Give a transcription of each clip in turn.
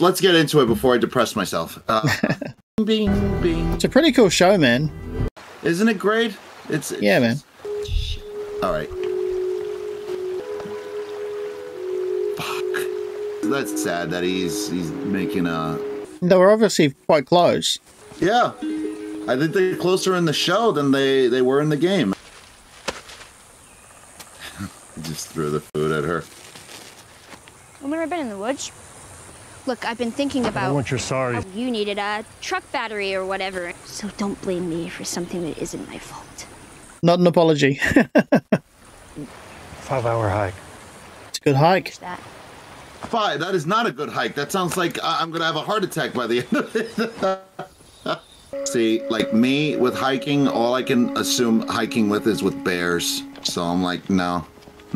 Let's get into it before I depress myself. Bing, bing. It's a pretty cool show, man. Isn't it great? It's yeah, man. All right. Fuck. That's sad that he's making a... They were obviously quite close. Yeah. I think they're closer in the show than they were in the game. Just threw the food at her. I've never been in the woods. Look, I've been thinking about... I want your sorry. How you needed a truck battery or whatever. So don't blame me for something that isn't my fault. Not an apology. 5-hour hike. It's a good hike. That. 5, that is not a good hike. That sounds like I'm going to have a heart attack by the end of it. See, like me with hiking, all I can assume hiking with is with bears. So I'm like, no.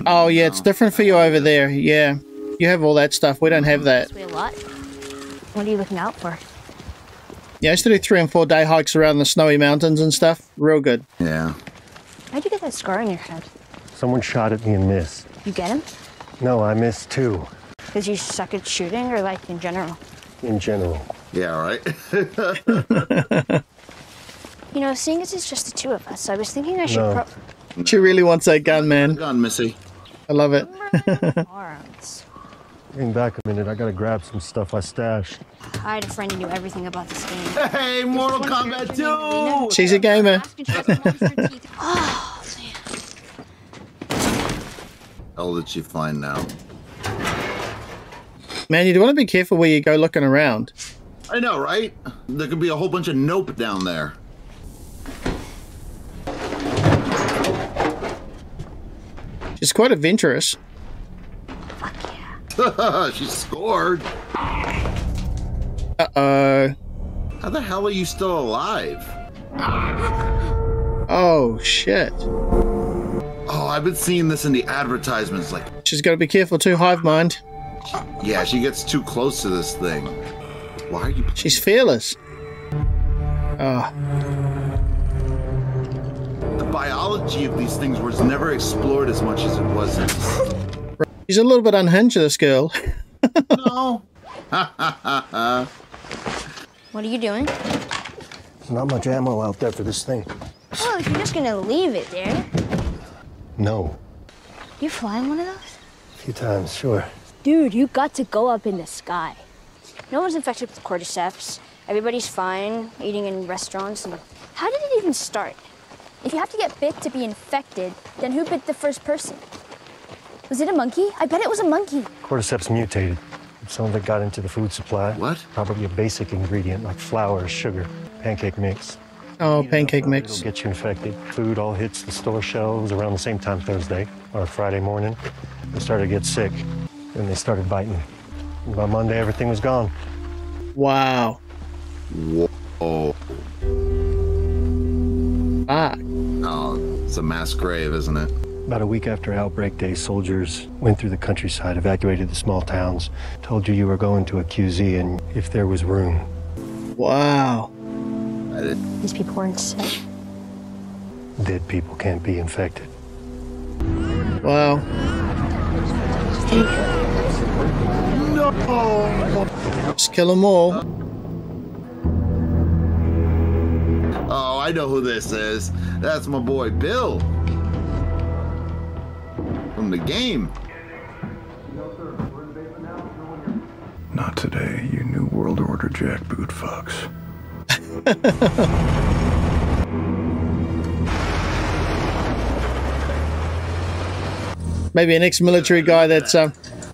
Oh, yeah, it's different for you over there. Yeah. You have all that stuff. We don't have that. A lot. What are you looking out for? Yeah, I used to do 3 and 4 day hikes around the snowy mountains and stuff. Real good. Yeah. How'd you get that scar on your head? Someone shot at me and missed. You get him? No, I missed too. Because you suck at shooting or like in general? In general. Yeah, right. You know, seeing as it's just the two of us, I was thinking I should She really wants that gun, man. Gun, Missy. I love it. Arms. Hang back a minute. I gotta grab some stuff I stashed. I had a friend who knew everything about this game. Hey, Mortal Kombat 2! She's a gamer. Oh, man. Hell did she find now? Man, you want to be careful where you go looking around. I know, right? There could be a whole bunch of nope down there. She's quite adventurous. Fuck yeah. She scored. Uh-oh. How the hell are you still alive? Oh, shit. Oh, I've been seeing this in the advertisements. Like, She's got to be careful too, hive mind. yeah, she gets too close to this thing. Why are you... She's fearless. Oh. The biology of these things was never explored as much as it was in this. She's a little bit unhinged, this girl. No. What are you doing? There's not much ammo out there for this thing. Oh, you're just gonna leave it there. No. You flying one of those? A few times, sure. Dude, you got to go up in the sky. No one's infected with cordyceps. Everybody's fine, eating in restaurants. And how did it even start? If you have to get bit to be infected, then who bit the first person? Was it a monkey? I bet it was a monkey. Cordyceps mutated. Some of it got into the food supply. What? Probably a basic ingredient like flour, sugar, pancake mix. Oh, pancake mix. It'll get you infected. Food all hits the store shelves around the same time Thursday or Friday morning. They started to get sick, and they started biting. And by Monday, everything was gone. Wow. Whoa. Fuck. Oh, it's a mass grave, isn't it? About a week after Outbreak Day, soldiers went through the countryside, evacuated the small towns, told you were going to a QZ and if there was room. Wow. These people weren't sick. Dead people can't be infected. Wow. No. Just kill them all. Oh, I know who this is. That's my boy Bill. From the game. Not today, you New World Order jackboot fucks. Maybe an ex-military guy that's,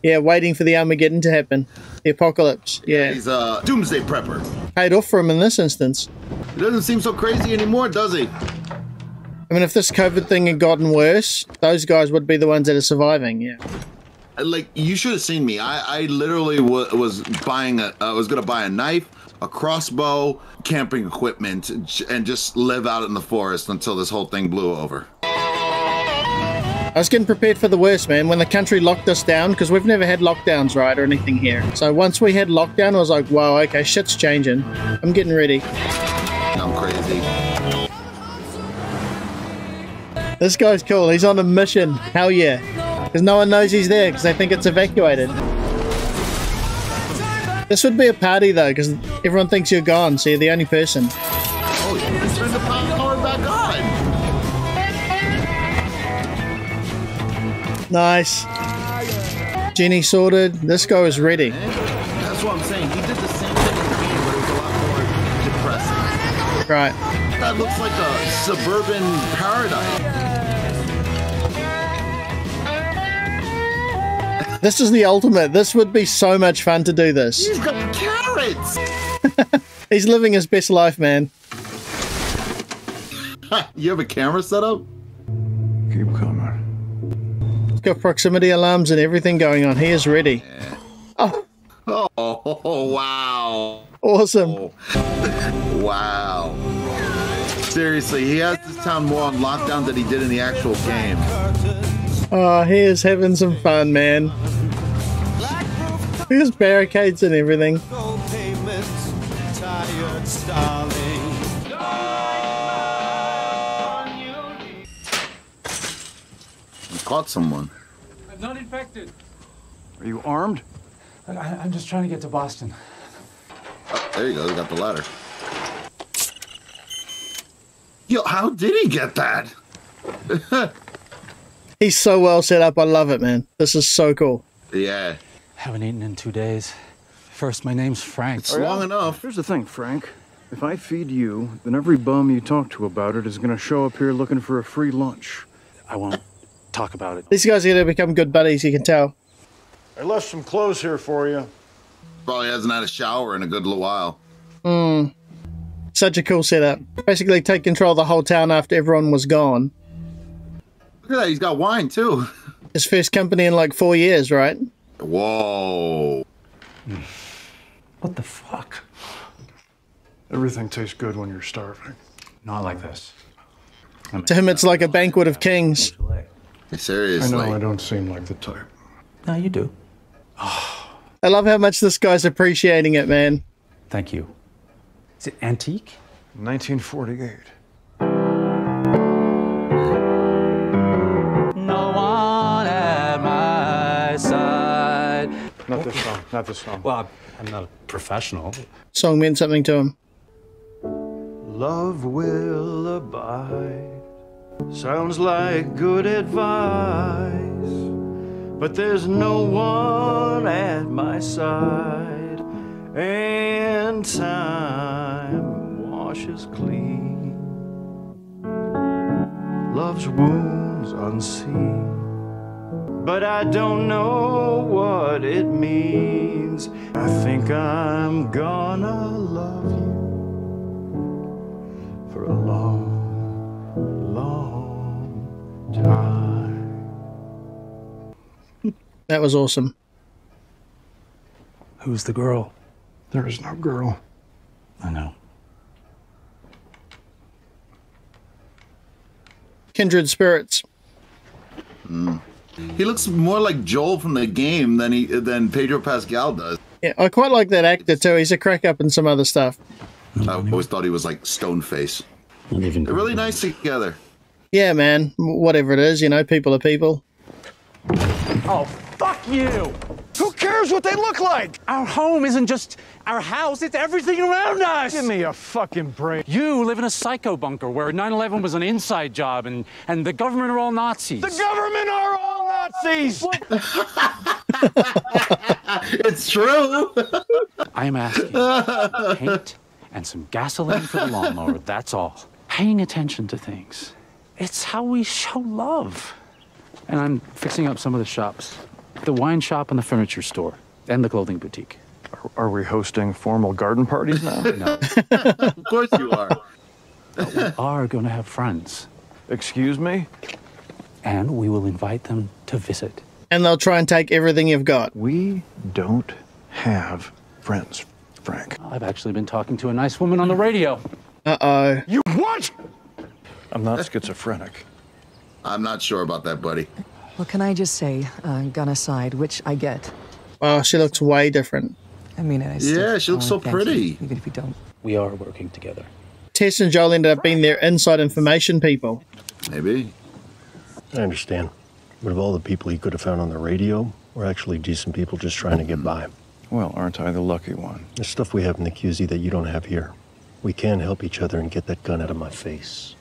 yeah, waiting for the Armageddon to happen. The apocalypse, yeah. He's a doomsday prepper. Paid off for him in this instance. He doesn't seem so crazy anymore, does he? I mean, if this COVID thing had gotten worse, those guys would be the ones that are surviving, yeah. Like, you should have seen me. I literally was buying was gonna buy a knife, a crossbow, camping equipment, and just live out in the forest until this whole thing blew over. I was getting prepared for the worst, man, when the country locked us down, because we've never had lockdowns, right, or anything here. So once we had lockdown, I was like, wow, okay, shit's changing. I'm getting ready. I'm crazy. This guy's cool. He's on a mission. Hell yeah. Because no one knows he's there, because they think it's evacuated. This would be a party though, because everyone thinks you're gone, so you're the only person. Oh, yeah. Turn the power back on. Nice. Jenny sorted. This guy is ready. That's what I'm saying. He did the same thing in the game, but it was a lot more depressing. Right. That looks like a suburban paradise. This is the ultimate. This would be so much fun to do this. He's got carrots. He's living his best life, man. You have a camera set up? Keep coming. He's got proximity alarms and everything going on. He is ready. Oh, Oh, wow. awesome. Wow. Seriously, he has this town more on lockdown than he did in the actual game. Oh, he is having some fun, man. There's barricades and everything. He caught someone. I'm not infected. Are you armed? I'm just trying to get to Boston. Oh, there you go. He got the ladder. Yo, how did he get that? He's so well set up. I love it, man. This is so cool. Yeah. Haven't eaten in 2 days. First, my name's Frank. It's long enough. Here's the thing, Frank. If I feed you, then every bum you talk to about it is going to show up here looking for a free lunch. I won't talk about it. These guys are going to become good buddies, you can tell. I left some clothes here for you. Probably hasn't had a shower in a good little while. Such a cool setup. Basically take control of the whole town after everyone was gone. Look at that. He's got wine, too. His first company in like 4 years, right? Whoa. What the fuck? Everything tastes good when you're starving. Not like this. To him, it's like a banquet of kings. I Seriously. know I don't seem like the type. No, you do. I love how much this guy's appreciating it, man. Thank you. Is it antique? 1948. No one at my side. Not this song. Not this song. Well, I'm not a professional. Song meant something to him. Love will abide. Sounds like good advice. But there's no one at my side. And time washes clean love's wounds unseen. But I don't know what it means. I think I'm gonna love you for a long, long time. That was awesome. Who's the girl? There is no girl. I know. Kindred spirits. He looks more like Joel from the game than Pedro Pascal does. Yeah, I quite like that actor too. He's a crack up in some other stuff. I always thought he was like Stoneface. Not even. They're really nice together. Yeah, man. Whatever it is, you know, people are people. Oh, fuck you! Who cares what they look like? Our home isn't just our house, it's everything around us! Give me a fucking break. You live in a psycho bunker where 9/11 was an inside job and the government are all Nazis. The government are all Nazis! It's true. I am asking paint and some gasoline for the lawnmower, that's all. Paying attention to things. It's how we show love. And I'm fixing up some of the shops. The wine shop and the furniture store. And the clothing boutique. Are we hosting formal garden parties now? No, Of course you are. we are going to have friends. Excuse me? And we will invite them to visit. And they'll try and take everything you've got. We don't have friends, Frank. I've actually been talking to a nice woman on the radio. Uh-oh. You what? I'm not schizophrenic. I'm not sure about that, buddy. Well, can I just say, gun aside, which I get. Wow, she looks way different. I mean, I still Yeah, she looks so thank you, pretty. even if you don't. We are working together. Tess and Joel ended up being their inside information people. Maybe. I understand. But of all the people he could have found on the radio, we're actually decent people just trying to get by. Well, aren't I the lucky one? There's stuff we have in the QZ that you don't have here. We can help each other and get that gun out of my face.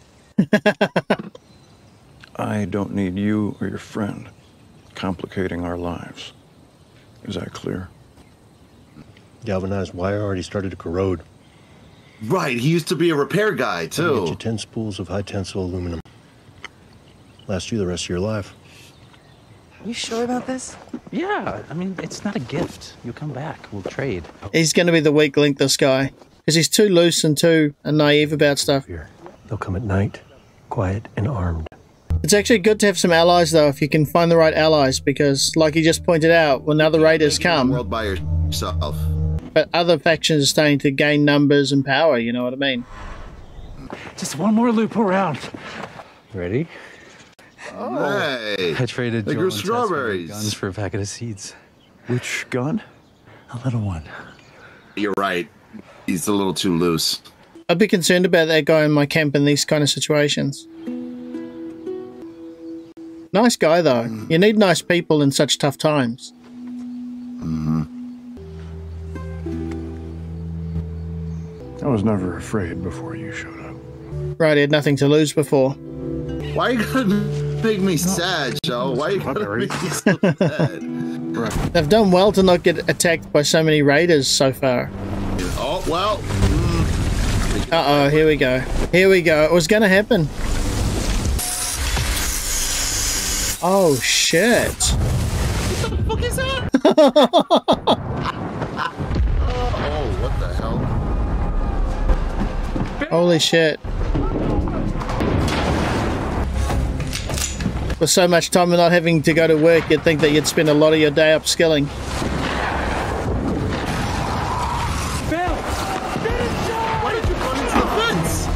I don't need you or your friend complicating our lives. Is that clear? Galvanized wire already started to corrode. Right, he used to be a repair guy, Get you too. 10 spools of high-tensile aluminum. Last you the rest of your life. You sure about this? Yeah, I mean, it's not a gift. You come back, we'll trade. He's going to be the weak link, this guy. Because he's too loose and too naive about stuff. Here. They'll come at night, quiet and armed. It's actually good to have some allies, though, if you can find the right allies. Because, like he just pointed out, when other raiders come, World by yourself. but other factions are starting to gain numbers and power, you know what I mean? Just one more loop around. Ready? Hey, I traded they Joel grew and Tess for strawberries. guns for a packet of seeds. Which gun? A little one. You're right. He's a little too loose. I'd be concerned about that guy in my camp in these kind of situations. Nice guy, though. You need nice people in such tough times. I was never afraid before you showed up. Right, he had nothing to lose before. Why you gotta make me sad, Joe? Why you gotta make me so sad? They've done well to not get attacked by so many raiders so far. Oh, well. Uh-oh, here we go. Here we go. It was going to happen. Oh, shit. What the fuck is that? Oh, what the hell? Holy shit. With so much time and not having to go to work, you'd think that you'd spend a lot of your day upskilling. Why did you run into the fence?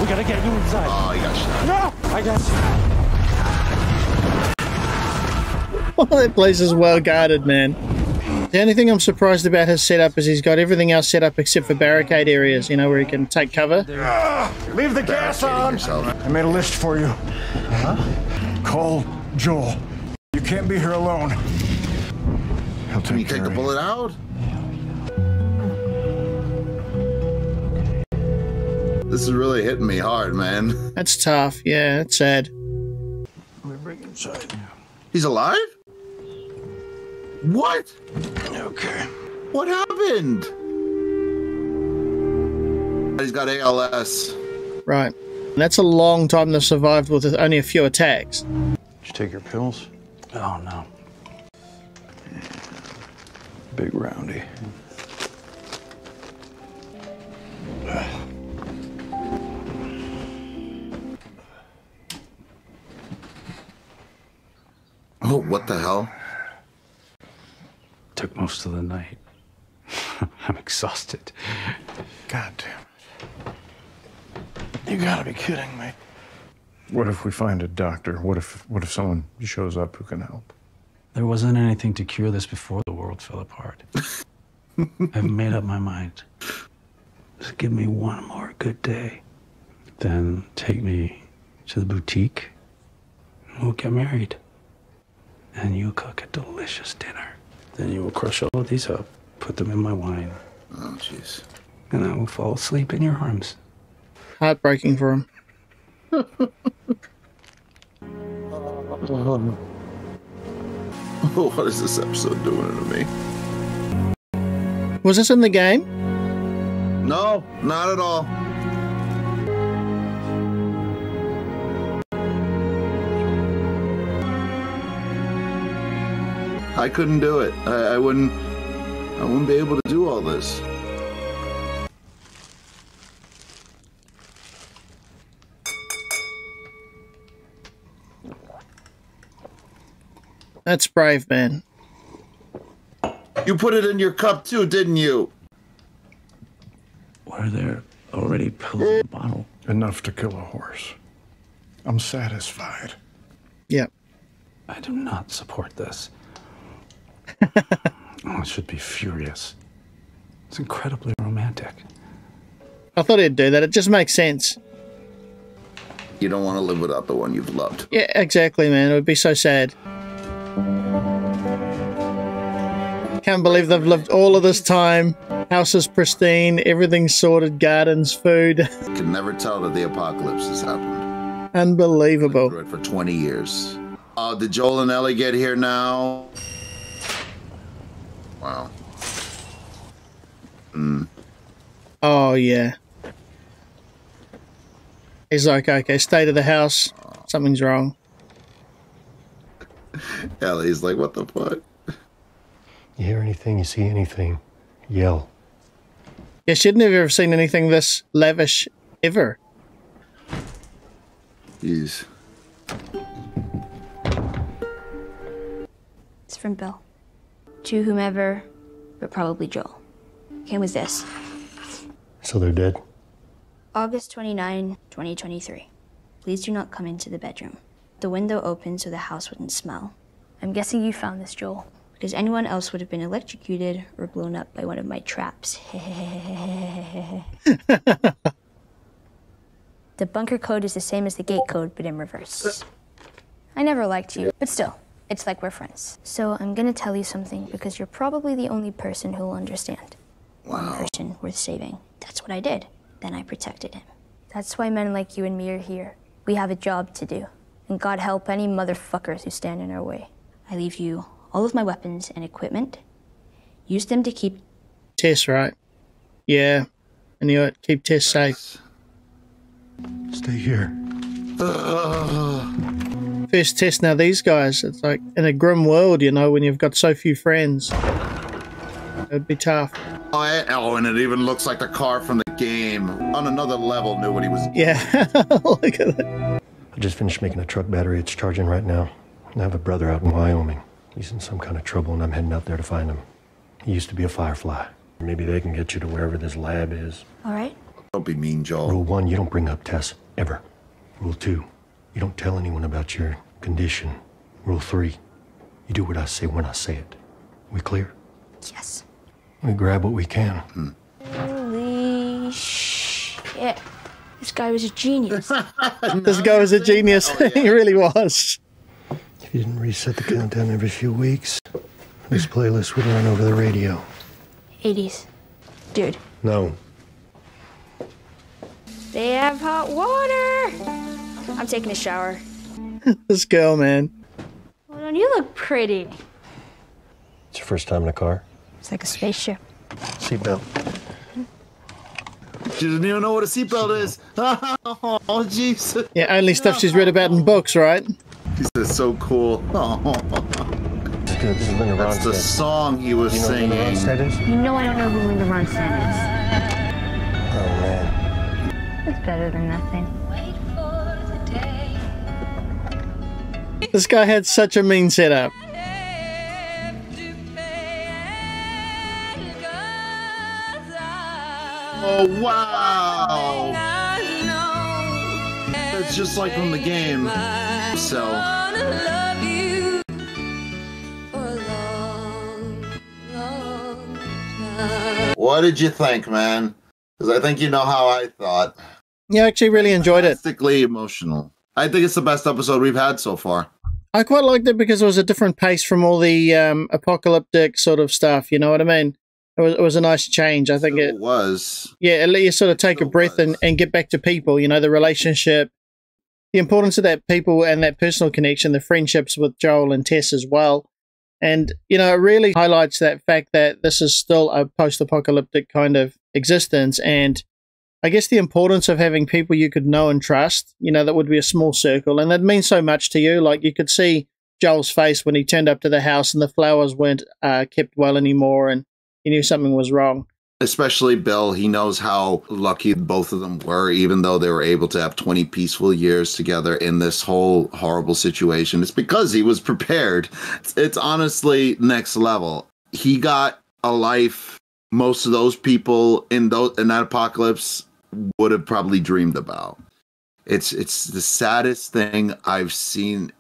We gotta get you inside. Oh, he got shot. No! I got you. That place is well guarded, man. The only thing I'm surprised about his setup is he's got everything else set up except for barricade areas, you know, where he can take cover. Leave the gas on! Yourself. I made a list for you. Call Joel. You can't be here alone. He'll Can you take take care the of you. bullet out? This is really hitting me hard, man. That's tough. Yeah, it's sad. Inside. He's alive? What? Okay. What happened? He's got ALS. Right. That's a long time to survive with only a few attacks. Did you take your pills? Oh, no. Big roundy. Oh, what the hell? Took most of the night. I'm exhausted. God damn it. You gotta be kidding me. What if we find a doctor? What if someone shows up who can help? There wasn't anything to cure this before the world fell apart. I've made up my mind. Just give me one more good day. Then take me to the boutique. And we'll get married. And you cook a delicious dinner. Then you will crush all of these up, put them in my wine, Oh, jeez. and I will fall asleep in your arms. Heartbreaking for him. Oh, what is this episode doing to me? Was this in the game? No, not at all. I couldn't do it. I wouldn't be able to do all this. That's brave, man. You put it in your cup too, didn't you? Were there already pills in the bottle? Enough to kill a horse. I'm satisfied. Yep. I do not support this. I should be furious. It's incredibly romantic. I thought he'd do that. It just makes sense. You don't want to live without the one you've loved. Yeah, exactly, man. It would be so sad. Can't believe they've lived all of this time. House is pristine, everything's sorted, gardens, food. Can never tell that the apocalypse has happened. Unbelievable. Through it for 20 years. Did Joel and Ellie get here now? Wow. Oh, yeah. He's like, okay, stay to the house. Something's wrong. Ellie's like, what the fuck? You hear anything, you see anything, yell. Yeah, she'd never ever seen anything this lavish ever. Jeez. It's from Bill. To whomever, but probably Joel. Came with this. So they're dead? August 29, 2023. Please do not come into the bedroom. The window opened so the house wouldn't smell. I'm guessing you found this, Joel, because anyone else would have been electrocuted or blown up by one of my traps. The bunker code is the same as the gate code, but in reverse. I never liked you, but still, it's like we're friends. So I'm gonna tell you something because you're probably the only person who'll understand. One person worth saving. That's what I did. Then I protected him. That's why men like you and me are here. We have a job to do. And God help any motherfuckers who stand in our way. I leave you all of my weapons and equipment. Use them to keep Tess, right? Yeah. I knew it. Keep Tess safe. Stay here. First test now, these guys. It's like in a grim world, you know, when you've got so few friends. It'd be tough. Oh, and it even looks like the car from the game. On another level, knew what he was doing. Yeah. Look at that. I just finished making a truck battery. It's charging right now. I have a brother out in Wyoming. He's in some kind of trouble, and I'm heading out there to find him. He used to be a Firefly. Maybe they can get you to wherever this lab is. All right. Don't be mean, Joel. Rule 1, you don't bring up Tess, ever. Rule 2, you don't tell anyone about your condition. Rule 3, you do what I say when I say it. We clear? Yes. We grab what we can. Holy shit. This guy was a genius. This guy was a genius. Oh, yeah. He really was. If you didn't reset the countdown every few weeks, this playlist would run over the radio. 80s. Dude. No. They have hot water. I'm taking a shower. This girl, man. Well, don't you look pretty? It's your first time in a car? It's like a spaceship. Seatbelt. She doesn't even know what a seatbelt is. Oh, jeez. Yeah, only stuff she's read about in books, right? This is so cool. Oh, This is Linda that's the Ronstadt. song he was You know what singing. Linda Ronstadt is? You know I don't know who Linda Ronstadt Oh, man. is. It's better than nothing. This guy had such a mean setup. Oh, wow. It's just like from the game. So. What did you think, man? Because I think you know how I thought. Yeah, I actually really enjoyed it. Fantastically emotional. I think it's the best episode we've had so far. I quite liked it because it was a different pace from all the apocalyptic sort of stuff. You know what I mean? It was a nice change. I think It was. yeah, it let you sort of take a breath and get back to people, you know, the relationship, the importance of that people and that personal connection, the friendships with Joel and Tess as well. And, you know, it really highlights that fact that this is still a post-apocalyptic kind of existence. And I guess the importance of having people you could know and trust, you know, that would be a small circle. And that means so much to you. Like, you could see Joel's face when he turned up to the house and the flowers weren't kept well anymore, and he knew something was wrong. Especially Bill, he knows how lucky both of them were, even though they were able to have 20 peaceful years together in this whole horrible situation. It's because he was prepared. It's honestly next level. He got a life most of those people in that apocalypse would have probably dreamed about. It's the saddest thing I've seen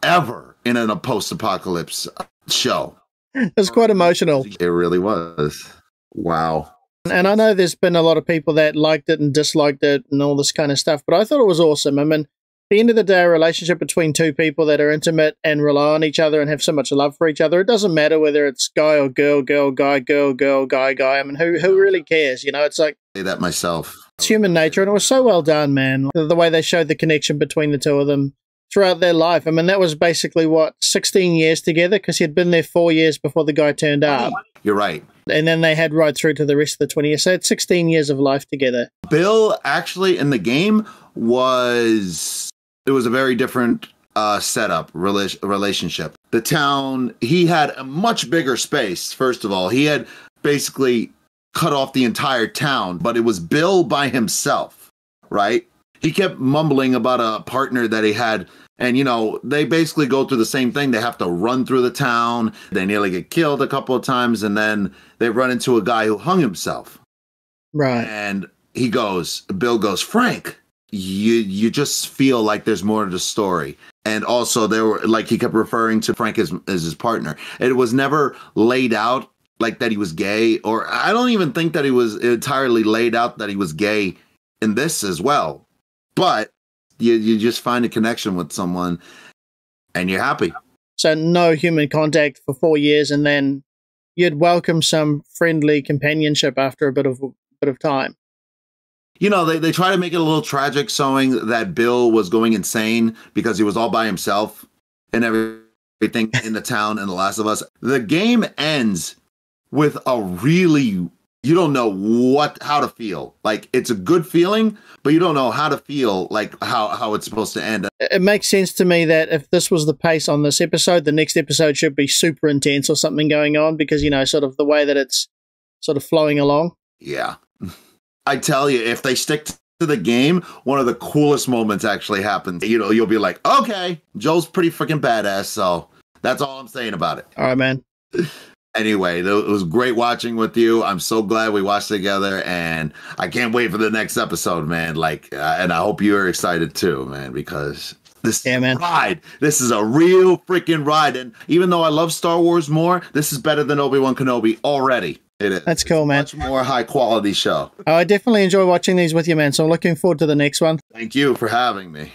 ever in a post-apocalypse show. It was quite emotional. It really was. Wow. And I know there's been a lot of people that liked it and disliked it and all this kind of stuff, but I thought it was awesome. I mean, the end of the day, a relationship between two people that are intimate and rely on each other and have so much love for each other, it doesn't matter whether it's guy or girl, girl, guy, girl, girl, guy, guy. I mean, who really cares? You know, it's like, Say that myself. it's human nature, and it was so well done, man. The way they showed the connection between the two of them throughout their life. I mean, that was basically, 16 years together, because he had been there 4 years before the guy turned up. You're right. And then they had right through to the rest of the 20 years. So they had 16 years of life together. Bill actually in the game was a very different setup, relationship. The town, he had a much bigger space, first of all. He had basically cut off the entire town, but it was Bill by himself, right? He kept mumbling about a partner that he had, and you know, they basically go through the same thing. They have to run through the town. They nearly get killed a couple of times, and then they run into a guy who hung himself. Right. And Bill goes, Frank, you just feel like there's more to the story. And also there were, like, he kept referring to Frank as his partner. It was never laid out like that he was gay, or I don't even think that he was entirely laid out that he was gay in this as well. But you just find a connection with someone and you're happy. So no human contact for 4 years, and then you'd welcome some friendly companionship after a bit of time. You know, they try to make it a little tragic, showing that Bill was going insane because he was all by himself and everything in the town in The Last of Us. The game ends with a really, you don't know how to feel. Like, it's a good feeling, but you don't know how to feel, like how it's supposed to end. It makes sense to me that if this was the pace on this episode, the next episode should be super intense or something going on, because, you know, sort of the way that it's sort of flowing along. Yeah. I tell you, if they stick to the game, one of the coolest moments actually happens. You know, you'll be like, okay, Joel's pretty freaking badass, so that's all I'm saying about it. All right, man. Anyway, it was great watching with you. I'm so glad we watched together, and I can't wait for the next episode, man. Like, and I hope you're excited too, man, because this ride, this is a real freaking ride. And even though I love Star Wars more, this is better than Obi-Wan Kenobi already. It is. That's cool, man. Much more high quality show. I definitely enjoy watching these with you, man. So I'm looking forward to the next one. Thank you for having me.